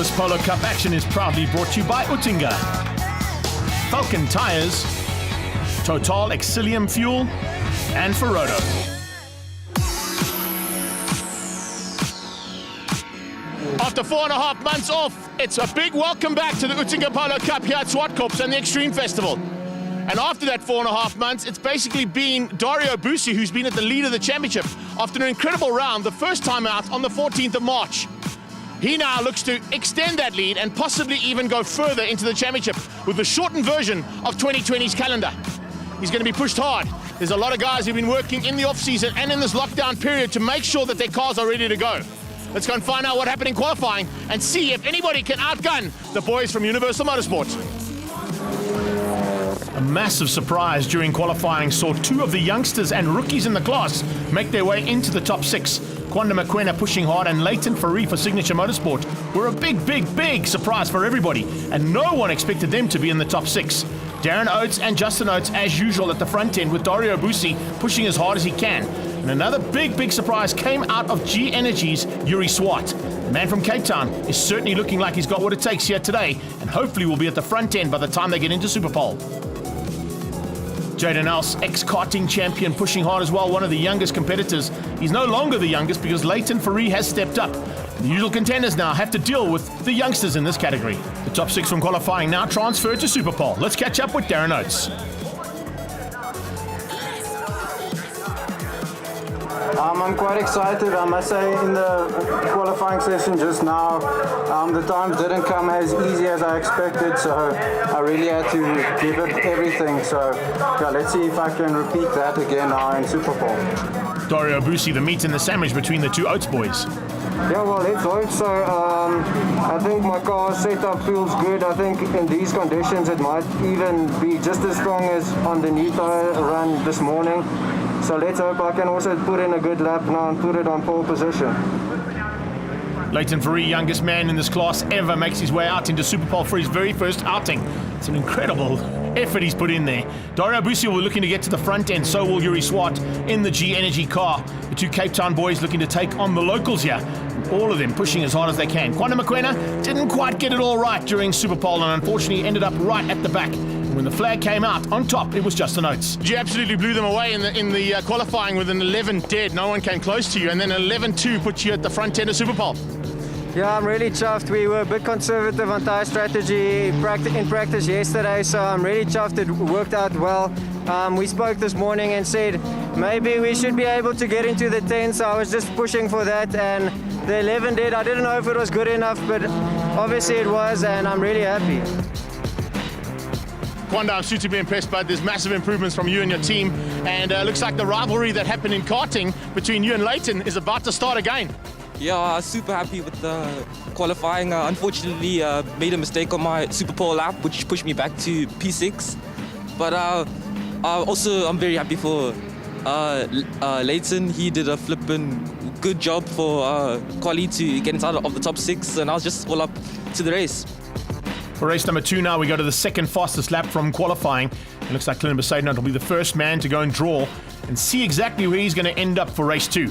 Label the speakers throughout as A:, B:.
A: this Polo Cup action is proudly brought to you by Oettinger, Falcon Tires, Total Exilium Fuel, and Ferrodo.
B: After 4.5 months off, it's a big welcome back to the Oettinger Polo Cup here at Zwartkops and the Extreme Festival. And after that 4.5 months, it's basically been Dario Busi who's been at the lead of the championship after an incredible round, the first time out on the 14th of March. He now looks to extend that lead and possibly even go further into the championship with the shortened version of 2020's calendar. He's going to be pushed hard. There's a lot of guys who've been working in the off-season and in this lockdown period to make sure that their cars are ready to go. Let's go and find out what happened in qualifying and see if anybody can outgun the boys from Universal Motorsport.
A: A massive surprise during qualifying saw two of the youngsters and rookies in the class make their way into the top six. Kwanda Mokoena pushing hard and Leighton Fourie for Signature Motorsport were a big surprise for everybody, and no one expected them to be in the top six. Darren Oates and Justin Oates as usual at the front end, with Dario Busi pushing as hard as he can. And another big surprise came out of G Energy's Yuri Swart. The man from Cape Town is certainly looking like he's got what it takes here today, and hopefully will be at the front end by the time they get into Superpole. Jaden Else, ex-karting champion, pushing hard as well, one of the youngest competitors. He's no longer the youngest because Leighton Fourie has stepped up. The usual contenders now have to deal with the youngsters in this category. The top six from qualifying now transfer to Superpole. Let's catch up with Darren Oates.
C: I'm quite excited. I must say, in the qualifying session just now, the times didn't come as easy as I expected, so I really had to give it everything. So yeah, let's see if I can repeat that again now in Superpole.
A: Dario Busi, the meat and the sandwich between the two Oates boys.
C: Yeah, well, let's hope so. I think my car setup feels good. I think in these conditions it might even be just as strong as on the new tire run this morning. So let's hope I can also put in a good lap now and put it on pole position.
A: Leighton Fourie, youngest man in this class ever, makes his way out into Superpole for his very first outing. It's an incredible effort he's put in there. Dario Busi will be looking to get to the front end, so will Yuri Swart in the G Energy car. The two Cape Town boys looking to take on the locals here. All of them pushing as hard as they can. Kwanda Mokoena didn't quite get it all right during Superpole and unfortunately ended up right at the back. And when the flag came out, on top it was Justin Oates.
B: You absolutely blew them away in the qualifying with an 11 dead. No one came close to you, and then 11-2 put you at the front end of Superpole.
C: Yeah, I'm really chuffed. We were a bit conservative on tire strategy in practice yesterday, so I'm really chuffed it worked out well. We spoke this morning and said maybe we should be able to get into the 10, so I was just pushing for that, and the 11 did. I didn't know if it was good enough, but obviously it was, and I'm really happy.
B: Kwanda, I'm suitably impressed, but there's massive improvements from you and your team, and looks like the rivalry that happened in karting between you and Leighton is about to start again.
D: Yeah, super happy with the qualifying. Unfortunately, made a mistake on my Superpole lap, which pushed me back to P6. But also, I'm very happy for Leighton. He did a flippin' good job for quali to get inside of the top six, and I was just all up to the race.
A: For race number 2 now, we go to the second fastest lap from qualifying. It looks like Clinton Besaidnot will be the first man to go and draw and see exactly where he's going to end up for race 2.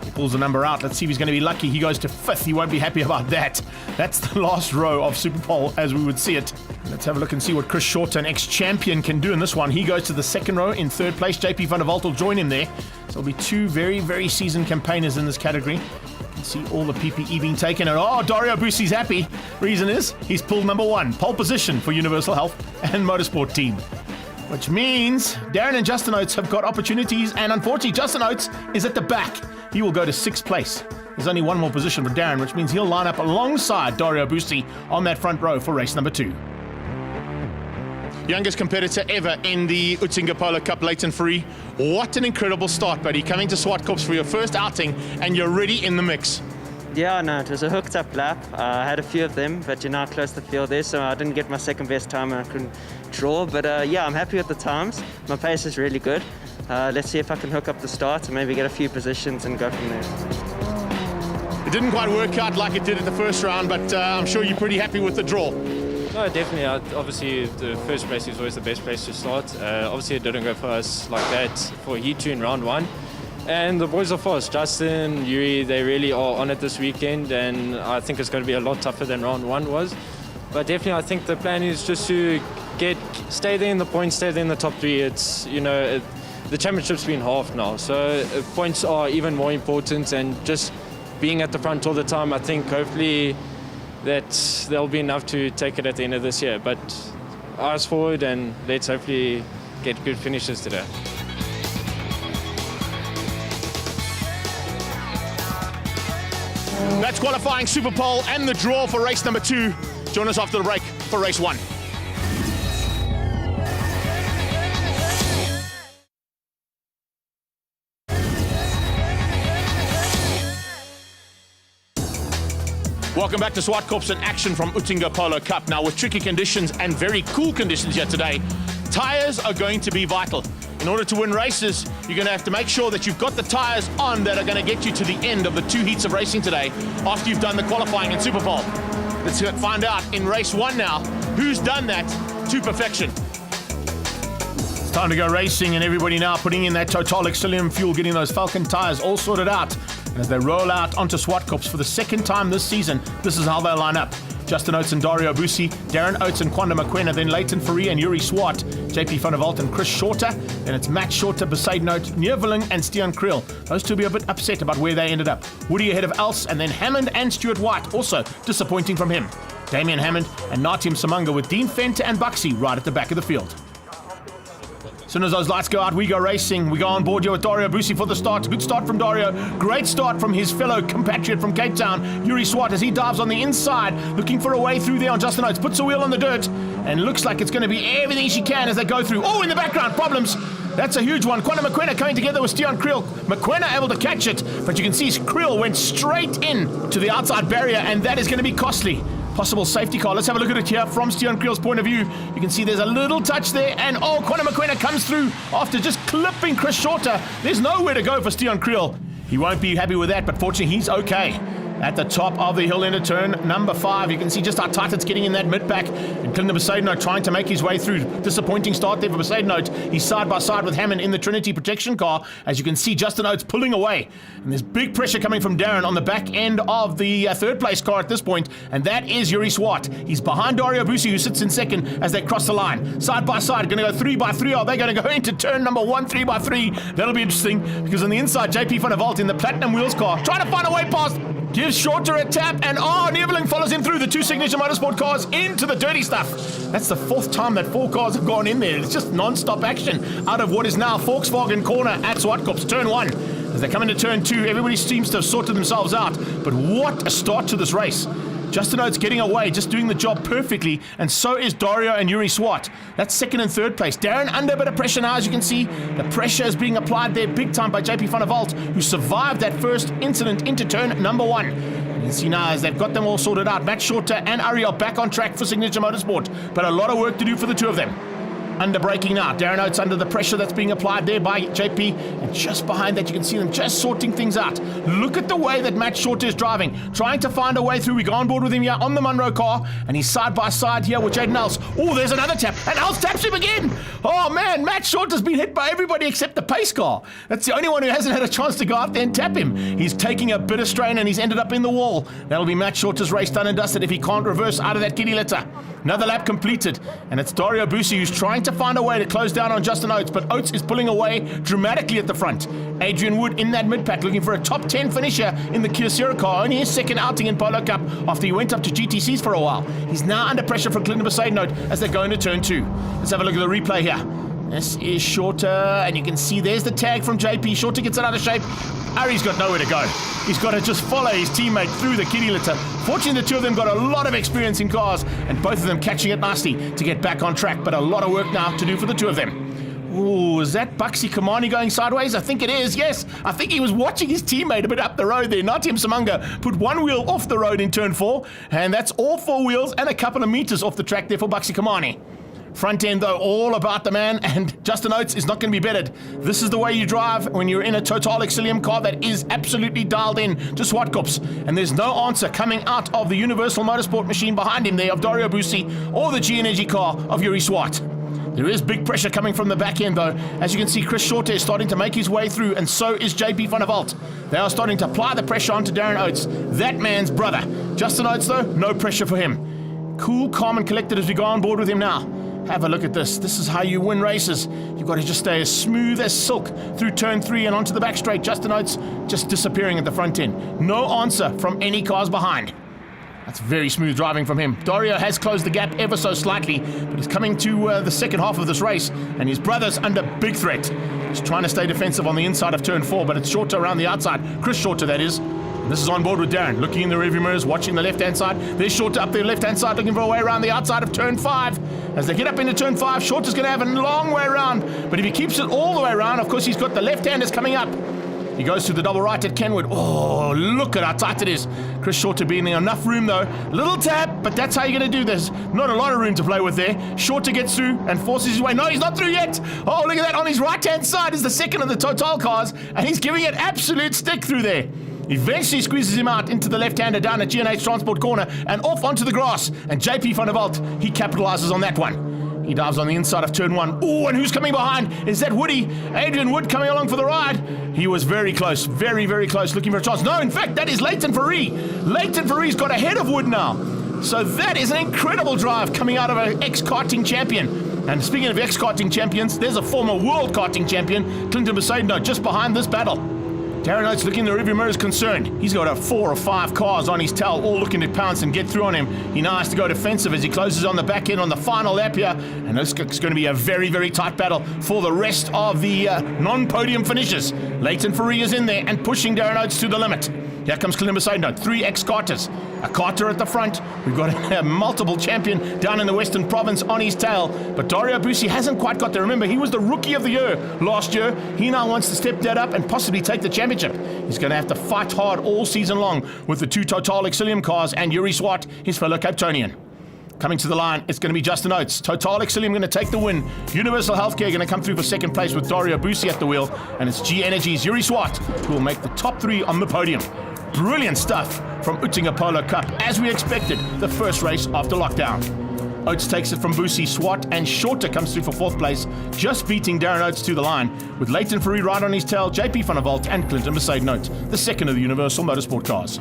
A: He pulls the number out. Let's see if he's going to be lucky. He goes to 5th. He won't be happy about that. That's the last row of Superpole as we would see it. Let's have a look and see what Chris Shorter, an ex-champion, can do in this one. He goes to the second row in 3rd place. JP van der Walt will join him there. So there'll be two very seasoned campaigners in this category. See all the PPE being taken, and Dario Busi's happy. Reason is he's pulled number 1, pole position for Universal Health and Motorsport team, which means Darren and Justin Oates have got opportunities, and unfortunately Justin Oates is at the back. He will go to 6th place. There's only one more position for Darren, which means he'll line up alongside Dario Busi on that front row for race number 2.
B: Youngest competitor ever in the Oettinger Polo Cup, Leighton Fourie. What an incredible start, buddy. Coming to Zwartkops for your first outing, and you're already in the mix.
E: Yeah, no, it was a hooked up lap. I had a few of them, but you're not close to the field there, so I didn't get my second best time and I couldn't draw. But yeah, I'm happy with the times. My pace is really good. Let's see if I can hook up the start and maybe get a few positions and go from there.
B: It didn't quite work out like it did at the first round, but I'm sure you're pretty happy with the draw.
F: No, definitely. Obviously, the first place is always the best place to start. Obviously, it didn't go for us like that for Heat 2 in round 1. And the boys are fast. Justin, Yuri, they really are on it this weekend, and I think it's going to be a lot tougher than round one was. But definitely, I think the plan is just to stay there in the points, stay there in the top three. It's, the championship's been half now, so points are even more important, and just being at the front all the time, I think hopefully that there'll be enough to take it at the end of this year. But eyes forward, and let's hopefully get good finishes today.
B: That's qualifying Super Pole and the draw for race number 2. Join us after the break for race 1. Welcome back to Zwartkops in action from Oettinger Polo Cup. Now, with tricky conditions and very cool conditions here today, tyres are going to be vital. In order to win races, you're going to have to make sure that you've got the tyres on that are going to get you to the end of the 2 heats of racing today after you've done the qualifying in Super Pole. Let's find out in race 1 now who's done that to perfection.
A: It's time to go racing, and everybody now putting in that Total Exilium fuel, getting those Falcon tyres all sorted out. And as they roll out onto Zwartkops for the second time this season, this is how they line up. Justin Oates and Dario Busi, Darren Oates and Kwanda Mokoena, then Leighton Faria and Yuri Swart, JP van der Walt and Chris Shorter, then it's Matt Shorter, Besaid Oates, Neervilling and Stian Kriel. Those two will be a bit upset about where they ended up. Woody ahead of Else, and then Hammond and Stuart White, also disappointing from him. Damien Hammond and Natim Samanga with Dean Fenter and Buxy right at the back of the field. As soon as those lights go out, we go racing. We go on board here with Dario Busi for the start. Good start from Dario. Great start from his fellow compatriot from Cape Town, Yuri Swart, as he dives on the inside, looking for a way through there on Justin Oates. Puts a wheel on the dirt, and looks like it's going to be everything she can as they go through. Oh, in the background, problems. That's a huge one. Kwanda Mokoena coming together with Stian Kriel. Mokoena able to catch it, but you can see Kriel went straight in to the outside barrier, and that is going to be costly. Possible safety car. Let's have a look at it here from Stian Kriel's point of view. You can see there's a little touch there, and Kwanda Mokoena comes through after just clipping Chris Shorter. There's nowhere to go for Stian Kriel. He won't be happy with that, but fortunately he's okay. At the top of the hill into turn number 5, you can see just how tight it's getting in that mid-pack. And Clinton Besaidnote trying to make his way through. Disappointing start there for Besaidnote. He's side by side with Hammond in the Trinity protection car. As you can see, Justin Oates pulling away. And there's big pressure coming from Darren on the back end of the third place car at this point. And that is Yuri Swart. He's behind Dario Busi, who sits in second as they cross the line. Side by side, going to go 3 by 3. Are they going to go into turn number 1, 3 by 3? That'll be interesting, because on the inside, JP van der Walt in the Platinum Wheels car, trying to find a way past. Gives Shorter a tap, and Neervilling follows him through the 2 Signature Motorsport cars into the dirty stuff. That's the 4th time that 4 cars have gone in there. It's just non-stop action out of what is now Volkswagen corner at Zwartkops, turn 1. As they come into turn 2, everybody seems to have sorted themselves out. But what a start to this race. Justin Oates getting away, just doing the job perfectly, and so is Dario and Yuri Swart. That's 2nd and 3rd place. Darren under a bit of pressure now, as you can see. The pressure is being applied there big time by JP van der Walt, who survived that first incident into turn number 1. You can see now as they've got them all sorted out. Matt Shorter and Ariel back on track for Signature Motorsport, but a lot of work to do for the 2 of them. Under braking now. Darren Oates under the pressure that's being applied there by JP. And just behind that, you can see them just sorting things out. Look at the way that Matt Shorter is driving. Trying to find a way through. We go on board with him here on the Munro car. And he's side by side here with Jaden Else. Oh, there's another tap. And Else taps him again. Oh, man. Matt Shorter's been hit by everybody except the pace car. That's the only one who hasn't had a chance to go out there and tap him. He's taking a bit of strain and he's ended up in the wall. That'll be Matt Shorter's race done and dusted if he can't reverse out of that kitty litter. Another lap completed. And it's Dario Busi who's trying to find a way to close down on Justin Oates, but Oates is pulling away dramatically at the front. Adrian Wood in that mid-pack looking for a top 10 finisher in the Kyocera car, only his 2nd outing in Polo Cup after he went up to GTCs for a while. He's now under pressure from Clinton Besaidnote as they go into turn 2. Let's have a look at the replay here. This is Shorter, and you can see there's the tag from JP. Shorter gets it out of shape. Ari's got nowhere to go. He's got to just follow his teammate through the kitty litter. Fortunately, the 2 of them got a lot of experience in cars, and both of them catching it nicely to get back on track, but a lot of work now to do for the 2 of them. Ooh, is that Buxy Kamani going sideways? I think it is, yes. I think he was watching his teammate a bit up the road there. Natim Samanga put 1 wheel off the road in turn 4, and that's all 4 wheels and a couple of meters off the track there for Buxy Kamani. Front end, though, all about the man, and Justin Oates is not going to be bettered. This is the way you drive when you're in a Total Exilium car that is absolutely dialed in to Zwartkops. And there's no answer coming out of the Universal Motorsport machine behind him there of Dario Busi or the G-Energy car of Yuri Swart. There is big pressure coming from the back end, though. As you can see, Chris Shorter is starting to make his way through, and so is JP van der Walt. They are starting to apply the pressure onto Darren Oates, that man's brother. Justin Oates, though, no pressure for him. Cool, calm, and collected as we go on board with him now. Have a look at this. This is how you win races. You've got to just stay as smooth as silk through turn 3 and onto the back straight. Justin Oates just disappearing at the front end. No answer from any cars behind. That's very smooth driving from him. Dario has closed the gap ever so slightly, but he's coming to the second half of this race, and his brother's under big threat. He's trying to stay defensive on the inside of turn 4, but it's Shorter around the outside. Chris Shorter, that is. And this is on board with Darren, looking in the rearview mirrors, watching the left-hand side. There's Shorter up the left-hand side, looking for a way around the outside of turn 5. As they get up into turn 5, Shorter's going to have a long way around, but if he keeps it all the way around, of course, he's got the left-handers coming up. He goes to the double right at Kenwood. Oh, look at how tight it is. Chris Shorter being in enough room, though. Little tap, but that's how you're going to do this. Not a lot of room to play with there. Shorter gets through and forces his way. No, he's not through yet. Oh, look at that. On his right-hand side is the second of the Total cars, and he's giving it absolute stick through there. Eventually squeezes him out into the left-hander down at G&H Transport Corner and off onto the grass. And JP van der Walt, he capitalizes on that one. He dives on the inside of turn 1. Oh, and who's coming behind? Is that Woody? Adrian Wood coming along for the ride. He was very close, very, very close, looking for a chance. No, in fact, that is Leighton Fourie. Leighton Fourie's got ahead of Wood now. So that is an incredible drive coming out of an ex-karting champion. And speaking of ex-karting champions, there's a former world karting champion, Clinton Besaidnout, just behind this battle. Darren Oates looking in the rearview mirror is concerned. He's got 4 or 5 cars on his tail, all looking to pounce and get through on him. He now has to go defensive as he closes on the back end on the final lap here. And this is going to be a very, very tight battle for the rest of the non-podium finishes. Leighton Fourie is in there and pushing Darren Oates to the limit. Here comes Clinton Besaidnout, 3 ex-karters. A karter at the front. We've got a multiple champion down in the Western Province on his tail. But Dario Bussi hasn't quite got there. Remember, he was the Rookie of the Year last year. He now wants to step that up and possibly take the championship. He's going to have to fight hard all season long with the 2 Total Exilium cars and Yuri Swart, his fellow Cape Townian. Coming to the line, it's going to be Justin Oates. Total Exilium going to take the win. Universal Healthcare going to come through for second place with Dario Bussi at the wheel. And it's G Energy's Yuri Swart who will make the top 3 on the podium. Brilliant stuff from Oettinger Polo Cup, as we expected, the first race after lockdown. Oates takes it from Bussi, Swart, and Shorter comes through for 4th place, just beating Darren Oates to the line, with Leighton Fourie right on his tail, JP van der Walt, and Clinton Besaidnout, the second of the Universal Motorsport cars.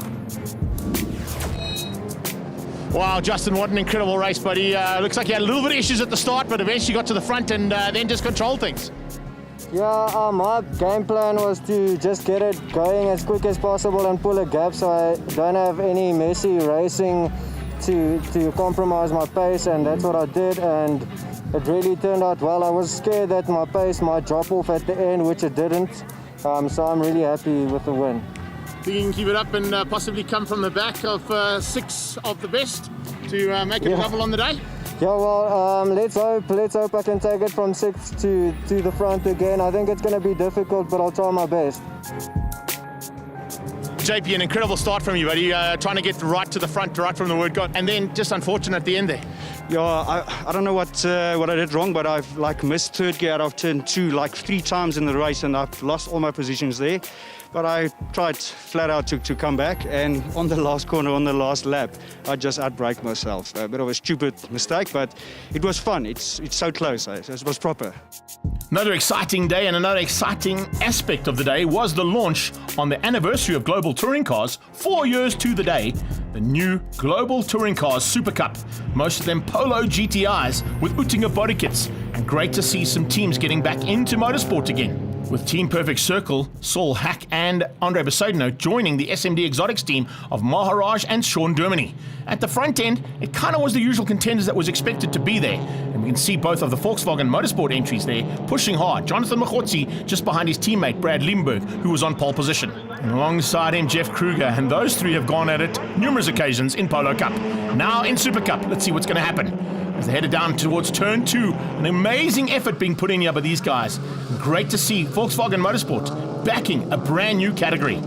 B: Wow, Justin, what an incredible race, buddy. Looks like he had a little bit of issues at the start, but eventually got to the front and then just controlled things.
C: Yeah, my game plan was to just get it going as quick as possible and pull a gap so I don't have any messy racing to compromise my pace, and that's what I did, and it really turned out well. I was scared that my pace might drop off at the end, which it didn't, so I'm really happy with the win.
B: Think you can keep it up and possibly come from the back of 6 of the best to make it a double on the day?
C: Yeah, well, let's hope I can take it from 6 to the front again. I think it's going to be difficult, but I'll try my best.
B: JP, an incredible start from you, buddy. Trying to get right to the front, right from the word go, and then just unfortunate at the end there.
G: Yeah, I don't know what I did wrong, but I've missed 3rd gear out of turn 2 like 3 times in the race, and I've lost all my positions there. But I tried flat out to come back, and on the last corner, on the last lap, I just outbraked myself. A bit of a stupid mistake, but it was fun. It's so close, so it was proper.
A: Another exciting day, and another exciting aspect of the day was the launch on the anniversary of Global Touring Cars, 4 years to the day, the new Global Touring Cars Super Cup. Most of them Polo GTIs with Oettinger body kits, and great to see some teams getting back into motorsport again. With Team Perfect Circle, Saul Hack and Andre Besaidnout joining the SMD Exotics team of Maharaj and Sean Dermany. At the front end, it kind of was the usual contenders that was expected to be there. And we can see both of the Volkswagen Motorsport entries there, pushing hard. Jonathan Machotzi just behind his teammate Brad Limburg, who was on pole position. And alongside him, Jeff Kruger, and those 3 have gone at it numerous occasions in Polo Cup. Now in Super Cup, let's see what's going to happen. As they headed down towards turn 2, an amazing effort being put in here by these guys. Great to see Volkswagen Motorsport backing a brand new category.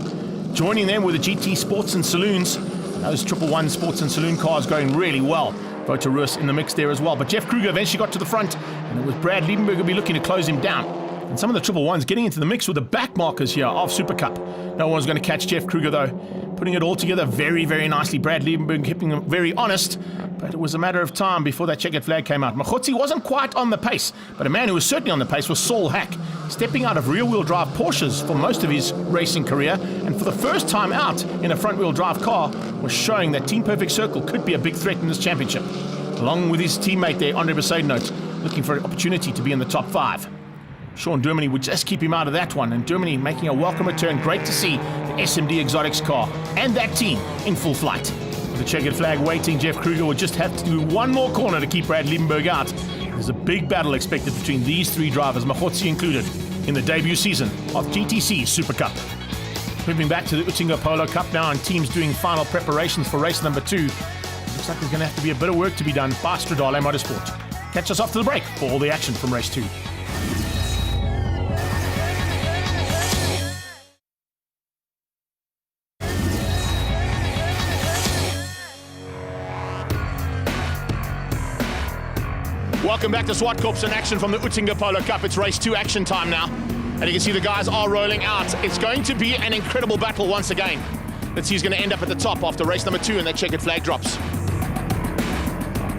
A: Joining them with the GT Sports and Saloons. Those 111 Sports and Saloon cars going really well. Vota Ruus in the mix there as well. But Jeff Kruger eventually got to the front, and it was Brad Liebenberg who'll be looking to close him down. And some of the 111s getting into the mix with the back markers here of Super Cup. No one's going to catch Jeff Kruger though. Putting it all together very, very nicely. Brad Liebenberg keeping him very honest. But it was a matter of time before that checkered flag came out. Machotzi wasn't quite on the pace, but a man who was certainly on the pace was Saul Hack, stepping out of rear-wheel drive Porsches for most of his racing career, and for the first time out in a front-wheel drive car, was showing that Team Perfect Circle could be a big threat in this championship. Along with his teammate there, Andre Besaidnout, looking for an opportunity to be in the top 5. Sean Dermody would just keep him out of that one, and Dermody making a welcome return. Great to see the SMD Exotics car and that team in full flight. With the checkered flag waiting, Jeff Kruger would just have to do one more corner to keep Brad Liebenberg out. There's a big battle expected between these 3 drivers, Machotzi included, in the debut season of GTC Super Cup. Moving back to the Oettinger Polo Cup now, and teams doing final preparations for race number 2. Looks like there's going to have to be a bit of work to be done by Stradale Motorsport. Catch us after the break for all the action from race 2.
B: Welcome back to Zwartkops in action from the Oettinger Polo Cup. It's race 2 action time now. And you can see the guys are rolling out. It's going to be an incredible battle once again. Let's see who's going to end up at the top after race number 2 and that checkered flag drops.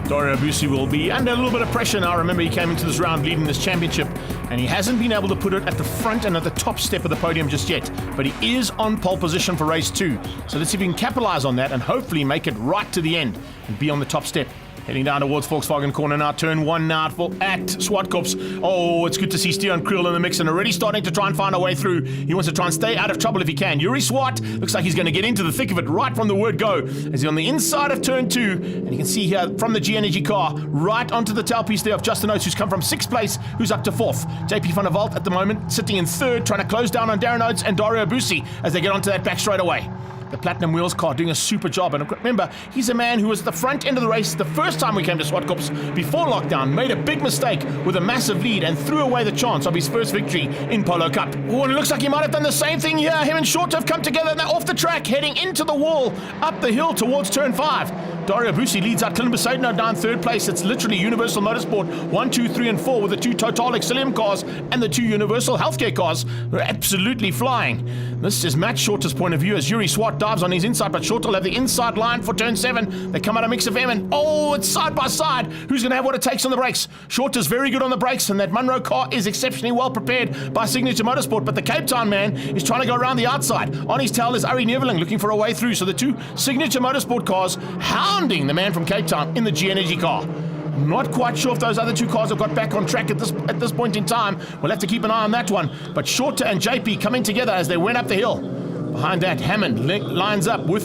A: Dario Busi will be under a little bit of pressure now. Remember, he came into this round leading this championship, and he hasn't been able to put it at the front and at the top step of the podium just yet. But he is on pole position for race 2. So let's see if he can capitalize on that and hopefully make it right to the end and be on the top step. Heading down towards Volkswagen Corner now, turn 1 now at Zwartkops. Oh, it's good to see Stian Kriel in the mix and already starting to try and find a way through. He wants to try and stay out of trouble if he can. Yuri Swart looks like he's going to get into the thick of it right from the word go. As he's on the inside of turn 2, and you can see here from the G-Energy car, right onto the tailpiece there of Justin Oates, who's come from 6th place, who's up to 4th. JP van der Walt at the moment sitting in 3rd, trying to close down on Darren Oates and Dario Busi as they get onto that back straight away. The Platinum Wheels car doing a super job. And remember, he's a man who was at the front end of the race the first time we came to Zwartkops before lockdown, made a big mistake with a massive lead and threw away the chance of his first victory in Polo Cup. Oh, and it looks like he might have done the same thing here. Him and Short have come together and they're off the track, heading into the wall, up the hill towards turn 5. Dario Busi leads out Klim Besaidnout down 3rd place. It's literally Universal Motorsport 1, 2, 3, and 4 with the 2 Total Exilium cars and the 2 Universal Healthcare cars. They're absolutely flying. This is Matt Shorter's point of view as Yuri Swart dives on his inside, but Short will have the inside line for turn 7. They come out of Mix FM and oh, it's side by side. Who's going to have what it takes on the brakes? Short is very good on the brakes, and that Munro car is exceptionally well prepared by Signature Motorsport, but the Cape Town man is trying to go around the outside. On his tail is Ari Neveling looking for a way through, so the 2 Signature Motorsport cars hounding the man from Cape Town in the G-Energy car. I'm not quite sure if those other 2 cars have got back on track at this point in time. We'll have to keep an eye on that one. But Shorter and JP coming together as they went up the hill. Behind that, Hammond lines up with,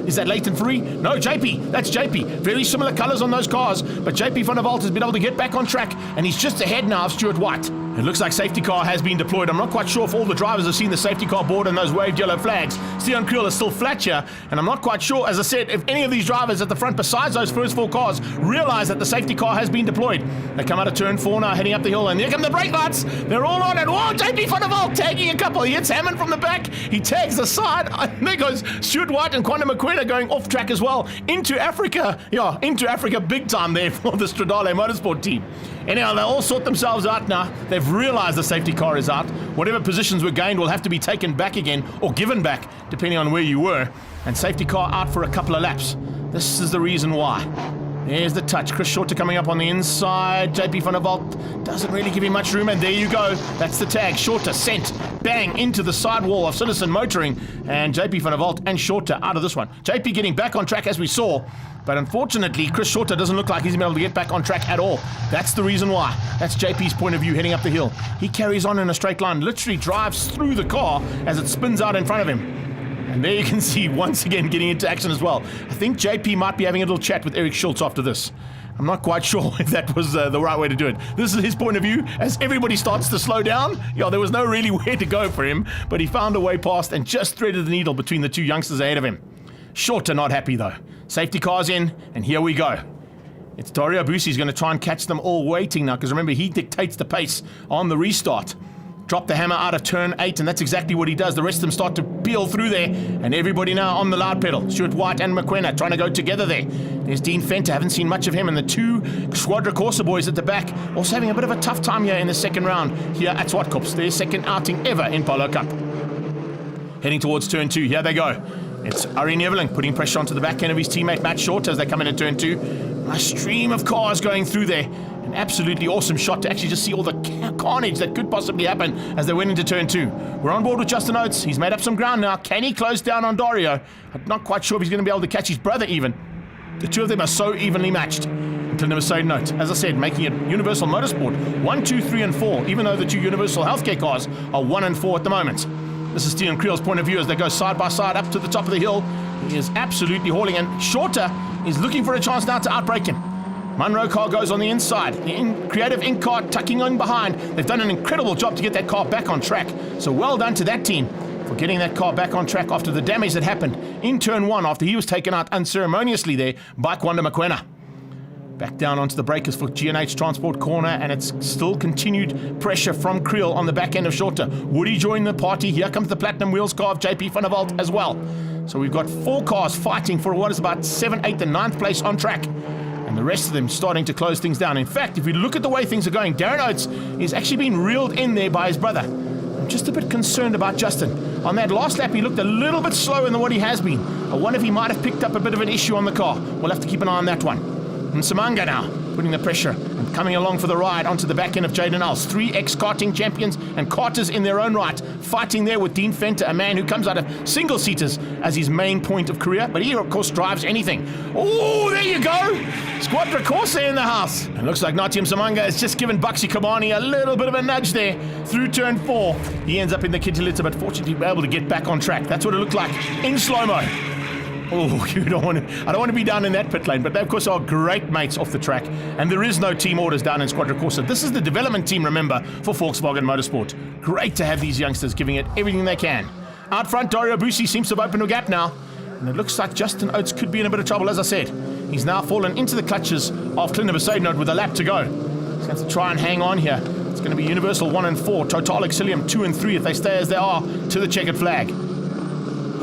A: is that Leighton Free? No, JP. That's JP. Very similar colours on those cars, but JP van der Walt has been able to get back on track, and he's just ahead now of Stuart White. It looks like safety car has been deployed. I'm not quite sure if all the drivers have seen the safety car board and those waved yellow flags. Stian Kriel is still flat here, and I'm not quite sure, as I said, if any of these drivers at the front, besides those first 4 cars, realize that the safety car has been deployed. They come out of turn 4 now, heading up the hill, and here come the brake lights. They're all on, and whoa, JP van der Walt tagging a couple. He hits Hammond from the back. He tags the side. And there goes Stuart White and Quantum McQueen going off track as well. Into Africa. Yeah, into Africa big time there for the Stradale Motorsport team. Anyhow, they all sort themselves out now. They've realized the safety car is out. Whatever positions were gained will have to be taken back again or given back, depending on where you were. And safety car out for a couple of laps. This is the reason why. There's the touch. Chris Shorter coming up on the inside. JP van der Walt doesn't really give him much room, and there you go. That's the tag. Shorter sent bang into the sidewall of Citizen Motoring, and JP van der Walt and Shorter out of this one. JP getting back on track as we saw, but unfortunately Chris Shorter doesn't look like he's been able to get back on track at all. That's the reason why. That's JP's point of view heading up the hill. He carries on in a straight line, literally drives through the car as it spins out in front of him. And there you can see once again getting into action as well. I think JP might be having a little chat with Eric Schultz after this. I'm not quite sure if that was the right way to do it. This is his point of view as everybody starts to slow down. Yeah, there was no really where to go for him, but he found a way past and just threaded the needle between the 2 youngsters ahead of him. Shorter not happy though. Safety car's in, and here we go. It's Dario Busi's going to try and catch them all waiting now, because remember, he dictates the pace on the restart. Drop the hammer out of turn 8, and that's exactly what he does. The rest of them start to peel through there, and everybody now on the loud pedal. Stuart White and McQuena trying to go together there. There's Dean Fenter, haven't seen much of him, and the 2 Squadra Corsa boys at the back also having a bit of a tough time here in the second round here at Zwartkops. Their second outing ever in Polo Cup. Heading towards turn 2, here they go. It's Ari Neveling putting pressure onto the back end of his teammate Matt Short as they come into turn 2. A stream of cars going through there. An absolutely awesome shot to actually just see all the carnage that could possibly happen as they went into turn 2. We're on board with Justin Oates. He's made up some ground now. Can he close down on Dario? I'm not quite sure if he's going to be able to catch his brother even. The two of them are so evenly matched. Until never say note. As I said, making it Universal Motorsport 1, 2, 3 and 4, even though the two Universal Healthcare cars are 1 and 4 at the moment. This is Steven Creel's point of view as they go side by side up to the top of the hill. He is absolutely hauling, and Shorter is looking for a chance now to outbrake him. Munro car goes on the inside. The Creative Inc car tucking on behind. They've done an incredible job to get that car back on track. So well done to that team for getting that car back on track after the damage that happened in turn 1 after he was taken out unceremoniously there by Kwanda Mokoena. Back down onto the breakers for G&H Transport Corner, and it's still continued pressure from Creel on the back end of Shorter. Would he join the party? Here comes the Platinum Wheels car of JP van der Walt as well. So we've got 4 cars fighting for what is about 7th, 8th and 9th place on track. And the rest of them starting to close things down. In fact, if we look at the way things are going, Darren Oates is actually being reeled in there by his brother. I'm just a bit concerned about Justin. On that last lap, he looked a little bit slower than what he has been. I wonder if he might have picked up a bit of an issue on the car. We'll have to keep an eye on that one. And Samanga now, putting the pressure and coming along for the ride onto the back end of Jaden Els. 3 ex-karting champions and karters in their own right, fighting there with Dean Fenter, a man who comes out of single-seaters as his main point of career, but he, of course, drives anything. Oh, there you go! Zwartkops in the house. And looks like Natyam Samanga has just given Baxi Kamani a little bit of a nudge there through turn 4. He ends up in the Kittilitsa, but fortunately able to get back on track. That's what it looked like in slow-mo. Oh, I don't want to be down in that pit lane, but they of course are great mates off the track, and there is no team orders down in Squadra Corsa. This is the development team, remember, for Volkswagen Motorsport. Great to have these youngsters giving it everything they can. Out front, Dario Bussi seems to have opened a gap now, and it looks like Justin Oates could be in a bit of trouble, as I said. He's now fallen into the clutches of Clint Mercedes with a lap to go. He's going to try and hang on here. It's going to be Universal 1 and 4, Total Exilium 2 and 3 if they stay as they are to the checkered flag.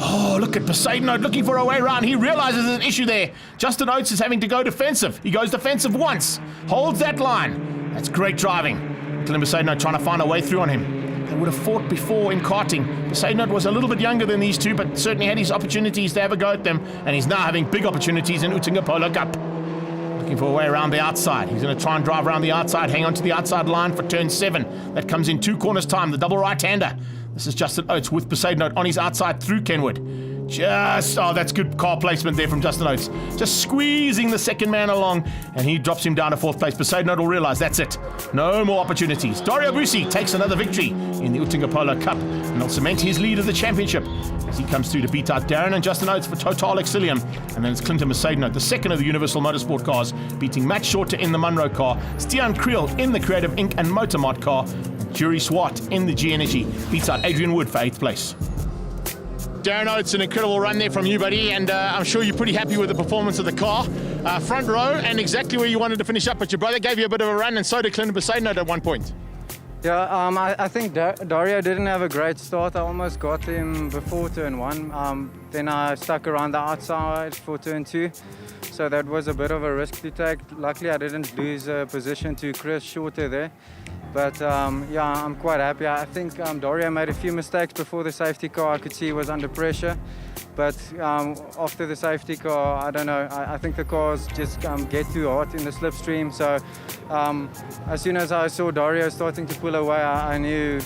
A: Oh, look at Poseidon looking for a way around. He realizes there's an issue there. Justin Oates is having to go defensive. He goes defensive once. Holds that line. That's great driving. Clint Poseidon trying to find a way through on him. They would have fought before in karting. Poseidon was a little bit younger than these two, but certainly had his opportunities to have a go at them. And he's now having big opportunities in Oettinger Polo Cup. Looking for a way around the outside. He's going to try and drive around the outside, hang on to the outside line for turn 7. That comes in 2 corners time, the double right-hander. This is Justin Oates with Poseidon on his outside through Kenwood. That's good car placement there from Justin Oates. Just squeezing the second man along, and he drops him down to 4th place. Poseidon will realize that's it. No more opportunities. Dario Bussi takes another victory in the Oettinger Polo Cup, and will cement his lead of the championship as he comes through to beat out Darren and Justin Oates for Total Exilium. And then it's Clinton Poseidon, the second of the Universal Motorsport cars, beating Matt Shorter in the Munro car, Stian Creel in the Creative Inc. and Motormart car, Jury Swart in the G Energy beats out Adrian Wood for 8th place.
B: Darren Oates, an incredible run there from you, buddy, and I'm sure you're pretty happy with the performance of the car. Front row and exactly where you wanted to finish up, but your brother gave you a bit of a run, and so did Clinton Poseidon at one point.
C: Yeah, I think Dario didn't have a great start. I almost got him before turn 1. Then I stuck around the outside for turn 2. So that was a bit of a risk to take. Luckily, I didn't lose position to Chris Shorter there. But I'm quite happy. I think Dario made a few mistakes before the safety car. I could see he was under pressure. But after the safety car, I don't know. I think the cars just get too hot in the slipstream. So as soon as I saw Dario starting to pull away, I knew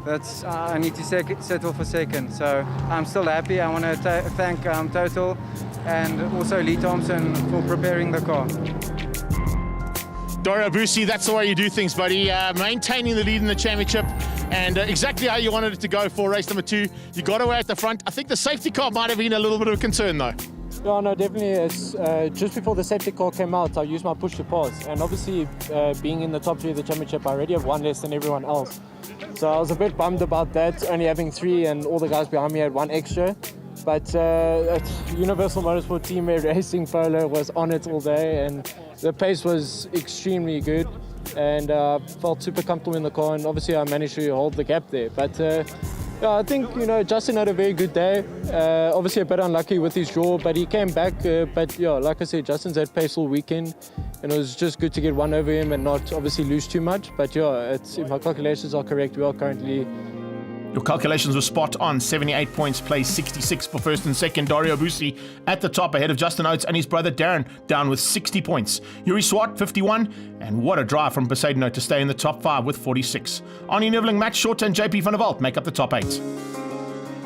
C: that I need to settle for second. So I'm still happy. I want to thank Total and also Lee Thompson for preparing the car.
B: Dario Bussi, that's the way you do things, buddy. Maintaining the lead in the championship and exactly how you wanted it to go for race number 2. You got away at the front. I think the safety car might have been a little bit of a concern, though.
F: Yeah, no, definitely. It's, just before the safety car came out, I used my push to pass. And obviously, being in the top 3 of the championship, I already have 1 less than everyone else. So I was a bit bummed about that, only having 3 and all the guys behind me had 1 extra. But Universal Motorsport Team Racing Polo was on it all day, and the pace was extremely good, and felt super comfortable in the car, and obviously I managed to hold the gap there. But I think Justin had a very good day. Obviously a bit unlucky with his draw, but he came back. But yeah, like I said, Justin's had pace all weekend, and it was just good to get 1 over him and not obviously lose too much. But yeah, if my calculations are correct, we are currently
A: Your calculations were spot on. 78 points, placed 66 for first and second. Dario Busi at the top ahead of Justin Oates and his brother Darren, down with 60 points. Yuri Swart, 51. And what a drive from Poseidon to stay in the top 5 with 46. Arnie Niveling, Matt Shorter and JP van der Walt make up the top 8.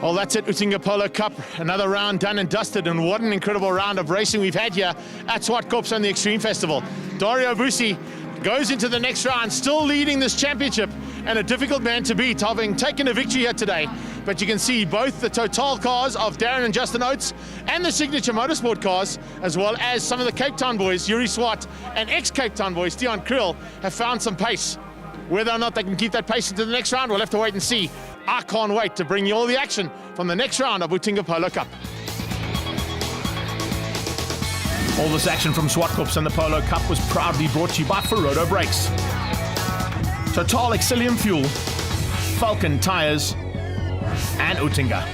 B: Well, that's it, Oettinger Polo Cup. Another round done and dusted, and what an incredible round of racing we've had here at Zwartkops on the Extreme Festival. Dario Busi goes into the next round, still leading this championship, and a difficult man to beat, having taken a victory here today. But you can see both the Total cars of Darren and Justin Oates and the Signature Motorsport cars, as well as some of the Cape Town boys, Yuri Swart, and ex-Cape Town boys, Dion Krill, have found some pace. Whether or not they can keep that pace into the next round, we'll have to wait and see. I can't wait to bring you all the action from the next round of Oettinger Polo Cup.
A: All this action from Zwartkops and the Polo Cup was proudly brought to you by Ferodo Brakes, Total Exilium Fuel, Falcon Tires, and Oettinger.